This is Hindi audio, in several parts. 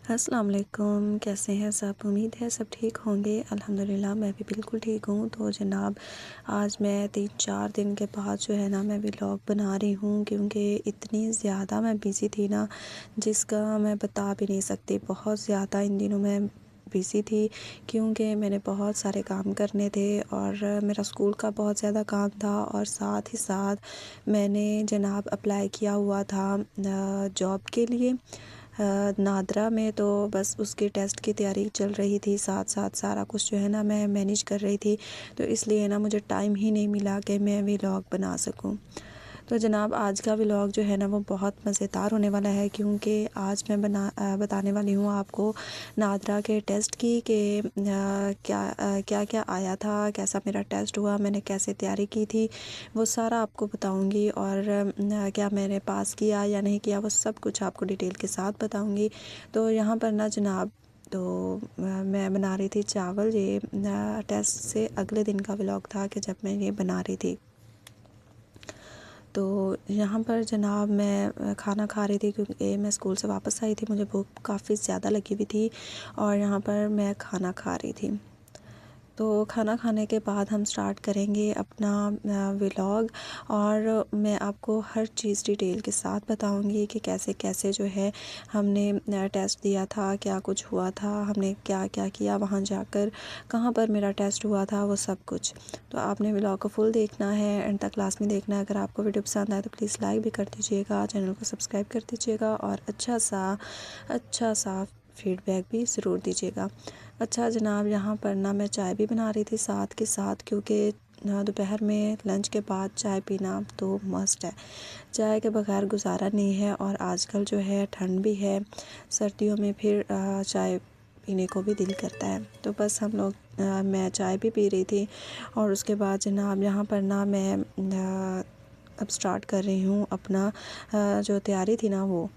अस्सलाम वालेकुम, कैसे हैं सब? उम्मीद है सब ठीक होंगे। अल्हम्दुलिल्लाह मैं भी बिल्कुल ठीक हूँ। तो जनाब, आज मैं 3-4 दिन के बाद जो है ना मैं व्लॉग बना रही हूँ, क्योंकि इतनी ज़्यादा मैं बिज़ी थी ना, जिसका मैं बता भी नहीं सकती। बहुत ज़्यादा इन दिनों मैं बिज़ी थी, क्योंकि मैंने बहुत सारे काम करने थे और मेरा स्कूल का बहुत ज़्यादा काम था, और साथ ही साथ मैंने जनाब अप्लाई किया हुआ था जॉब के लिए नादरा में। तो बस उसके टेस्ट की तैयारी चल रही थी, साथ साथ सारा कुछ जो है ना मैं मैनेज कर रही थी। तो इसलिए ना मुझे टाइम ही नहीं मिला कि मैं व्लॉग बना सकूं। तो जनाब, आज का व्लॉग जो है ना वो बहुत मज़ेदार होने वाला है, क्योंकि आज मैं बताने वाली हूँ आपको नादरा के टेस्ट की कि क्या क्या आया था, कैसा मेरा टेस्ट हुआ, मैंने कैसे तैयारी की थी, वो सारा आपको बताऊँगी। और क्या मैंने पास किया या नहीं किया, वो सब कुछ आपको डिटेल के साथ बताऊँगी। तो यहाँ पर ना जनाब, तो मैं बना रही थी चावल। ये टेस्ट से अगले दिन का व्लॉग था कि जब मैं ये बना रही थी। तो यहाँ पर जनाब मैं खाना खा रही थी, क्योंकि मैं स्कूल से वापस आई थी, मुझे भूख काफ़ी ज़्यादा लगी हुई थी और यहाँ पर मैं खाना खा रही थी। तो खाना खाने के बाद हम स्टार्ट करेंगे अपना व्लॉग, और मैं आपको हर चीज़ डिटेल के साथ बताऊंगी कि कैसे कैसे जो है हमने टेस्ट दिया था, क्या कुछ हुआ था, हमने क्या क्या किया वहाँ जाकर, कहाँ पर मेरा टेस्ट हुआ था, वो सब कुछ। तो आपने व्लॉग को फुल देखना है, एंड तक क्लास में देखना है। अगर आपको वीडियो पसंद आए तो प्लीज़ लाइक भी कर दीजिएगा, चैनल को सब्सक्राइब कर दीजिएगा, और अच्छा सा फीडबैक भी ज़रूर दीजिएगा। अच्छा जनाब, यहाँ पर ना मैं चाय भी बना रही थी साथ के साथ, क्योंकि दोपहर में लंच के बाद चाय पीना तो मस्ट है। चाय के बगैर गुजारा नहीं है, और आजकल जो है ठंड भी है, सर्दियों में फिर चाय पीने को भी दिल करता है। तो बस मैं चाय भी पी रही थी, और उसके बाद जनाब यहाँ पर ना मैं अब स्टार्ट कर रही हूँ अपना जो तैयारी थी ना वो।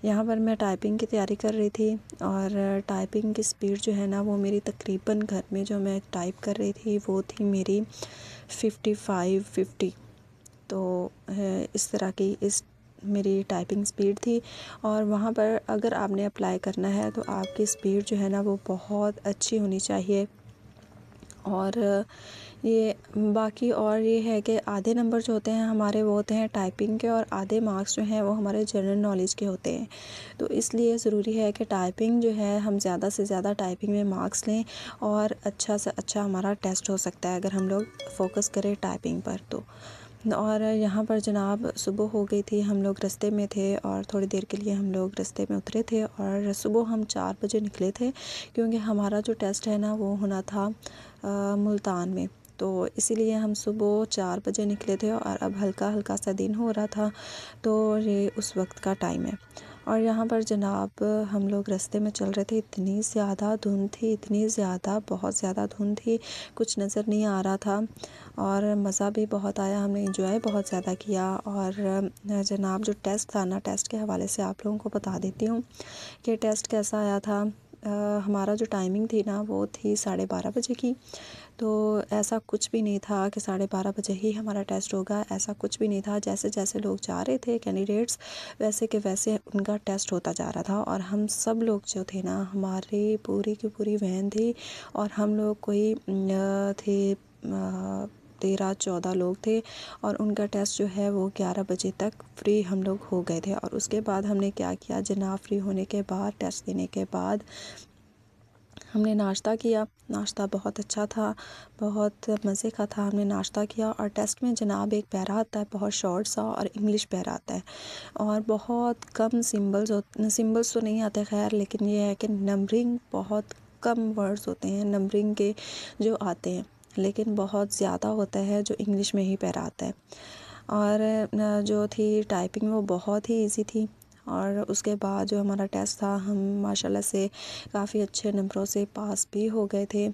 यहाँ पर मैं टाइपिंग की तैयारी कर रही थी, और टाइपिंग की स्पीड जो है ना वो मेरी तकरीबन घर में जो मैं टाइप कर रही थी वो थी मेरी 55-50। तो इस तरह की मेरी टाइपिंग स्पीड थी। और वहाँ पर अगर आपने अप्लाई करना है तो आपकी स्पीड जो है ना वो बहुत अच्छी होनी चाहिए। और ये बाकी और ये है कि आधे नंबर जो होते हैं हमारे वो होते हैं टाइपिंग के, और आधे मार्क्स जो हैं वो हमारे जनरल नॉलेज के होते हैं। तो इसलिए ज़रूरी है कि टाइपिंग जो है हम ज़्यादा से ज़्यादा टाइपिंग में मार्क्स लें, और अच्छा से अच्छा हमारा टेस्ट हो सकता है अगर हम लोग फोकस करें टाइपिंग पर। तो और यहाँ पर जनाब सुबह हो गई थी, हम लोग रास्ते में थे, और थोड़ी देर के लिए हम लोग रास्ते में उतरे थे, और सुबह हम 4 बजे निकले थे, क्योंकि हमारा जो टेस्ट है ना वो होना था मुल्तान में। तो इसीलिए हम सुबह 4 बजे निकले थे, और अब हल्का हल्का सा दिन हो रहा था, तो ये उस वक्त का टाइम है। और यहाँ पर जनाब हम लोग रास्ते में चल रहे थे, इतनी ज़्यादा धुंध थी, इतनी ज़्यादा, बहुत ज़्यादा धुंध थी, कुछ नज़र नहीं आ रहा था, और मज़ा भी बहुत आया, हमने एंजॉय बहुत ज़्यादा किया। और जनाब जो टेस्ट था ना, टेस्ट के हवाले से आप लोगों को बता देती हूँ कि टेस्ट कैसा आया था। हमारा जो टाइमिंग थी ना वो थी 12:30 बजे की। तो ऐसा कुछ भी नहीं था कि 12:30 बजे ही हमारा टेस्ट होगा, ऐसा कुछ भी नहीं था। जैसे जैसे लोग जा रहे थे कैंडिडेट्स, वैसे के वैसे उनका टेस्ट होता जा रहा था, और हम सब लोग जो थे ना, हमारी पूरी की पूरी वैन थी, और हम लोग कोई थे 13-14 लोग थे, और उनका टेस्ट जो है वो 11 बजे तक फ्री हम लोग हो गए थे। और उसके बाद हमने क्या किया जनाब, फ्री होने के बाद, टेस्ट देने के बाद हमने नाश्ता किया। नाश्ता बहुत अच्छा था, बहुत मज़े का था। हमने नाश्ता किया, और टेस्ट में जनाब एक पैरा आता है बहुत शॉर्ट सा, और इंग्लिश पैरा आता है, और बहुत कम सिंबल्स तो नहीं आते खैर, लेकिन ये है कि नंबरिंग बहुत कम वर्ड्स होते हैं नंबरिंग के जो आते हैं, लेकिन बहुत ज़्यादा होता है जो इंग्लिश में ही पैरा आता है। और जो थी टाइपिंग वो बहुत ही इजी थी। और उसके बाद जो हमारा टेस्ट था, हम माशाल्लाह से काफ़ी अच्छे नंबरों से पास भी हो गए थे।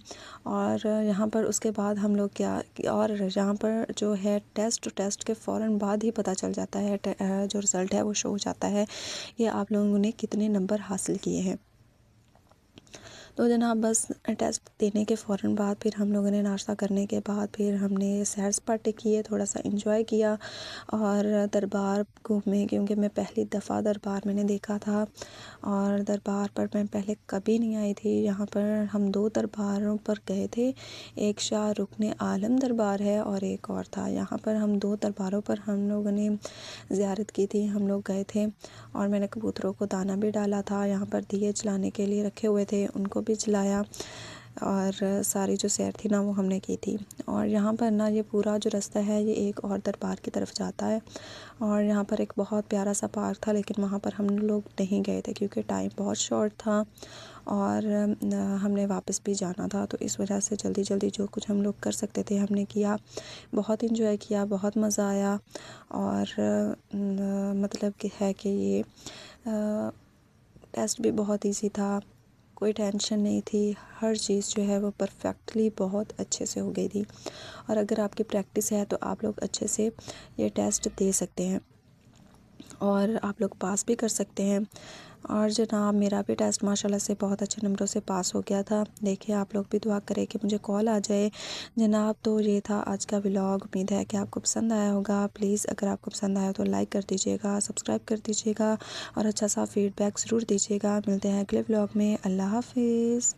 और यहाँ पर उसके बाद हम लोग और यहाँ पर जो है टेस्ट के फ़ौरन बाद ही पता चल जाता है, जो रिज़ल्ट है वो शो हो जाता है कि आप लोगों ने कितने नंबर हासिल किए हैं। तो जनाब बस टेस्ट देने के फ़ौरन बाद फिर हम लोगों ने नाश्ता करने के बाद फिर हमने सैर सपाटे किए, थोड़ा सा एंजॉय किया और दरबार घूमे, क्योंकि मैं पहली दफ़ा दरबार मैंने देखा था और दरबार पर मैं पहले कभी नहीं आई थी। यहाँ पर हम 2 दरबारों पर गए थे, एक शाह रुकने आलम दरबार है और एक और था। यहाँ पर हम 2 दरबारों पर हम लोगों ने ज़ियारत की थी, हम लोग गए थे और मैंने कबूतरों को दाना भी डाला था। यहाँ पर दिए जलाने के लिए रखे हुए थे, उनको भी जलाया और सारी जो सैर थी ना वो हमने की थी। और यहाँ पर ना ये पूरा जो रास्ता है ये एक और दरबार की तरफ जाता है और यहाँ पर एक बहुत प्यारा सा पार्क था, लेकिन वहाँ पर हम लोग नहीं गए थे क्योंकि टाइम बहुत शॉर्ट था और हमने वापस भी जाना था, तो इस वजह से जल्दी जल्दी जो कुछ हम लोग कर सकते थे हमने किया। बहुत इंजॉय किया, बहुत मज़ा आया और मतलब कि है कि ये टेस्ट भी बहुत इजी था, कोई टेंशन नहीं थी, हर चीज़ जो है वो परफेक्टली बहुत अच्छे से हो गई थी। और अगर आपकी प्रैक्टिस है तो आप लोग अच्छे से ये टेस्ट दे सकते हैं और आप लोग पास भी कर सकते हैं। और जनाब मेरा भी टेस्ट माशाल्लाह से बहुत अच्छे नंबरों से पास हो गया था। देखिए आप लोग भी दुआ करें कि मुझे कॉल आ जाए जनाब। तो ये था आज का व्लॉग, उम्मीद है कि आपको पसंद आया होगा। प्लीज़ अगर आपको पसंद आया तो लाइक कर दीजिएगा, सब्सक्राइब कर दीजिएगा और अच्छा सा फीडबैक ज़रूर दीजिएगा। मिलते हैं अगले व्लॉग में। अल्लाह हाफिज़।